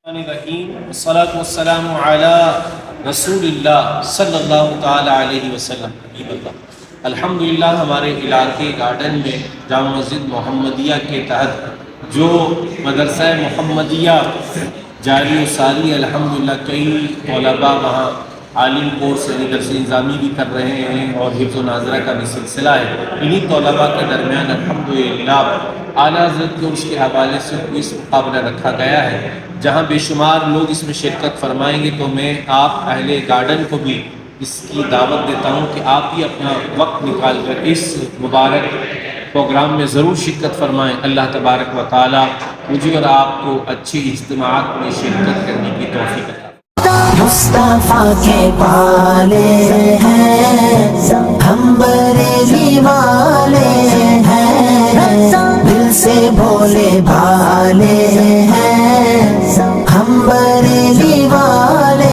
والصلاة والسلام علی رسول اللہ صلی اللہ تعالی علیہ وسلم۔ الحمدللہ ہمارے علاقے گارڈن میں جامع مسجد محمدیہ کے تحت جو مدرسہ محمدیہ جاری و ساری الحمدللہ کئی طلباء وہاں عالم کورس درس انظامی بھی کر رہے ہیں اور حفظ و ناظرہ کا بھی سلسلہ ہے۔ انہی طلباء کے درمیان الحمدللہ اعلیٰ حضرت کے اس کے حوالے سے کوئز مقابلہ رکھا گیا ہے، جہاں بے شمار لوگ اس میں شرکت فرمائیں گے، تو میں آپ اہل گارڈن کو بھی اس کی دعوت دیتا ہوں کہ آپ بھی اپنا وقت نکال کر اس مبارک پروگرام میں ضرور شرکت فرمائیں۔ اللہ تبارک و تعالی مجھے اور آپ کو اچھی اجتماعات میں شرکت کرنے کی توفیق عطا فرمائے۔ مصطفیٰ کے پالے ہیں ہم بریلی والے ہیں، دل سے بھولے بھالے ہیں۔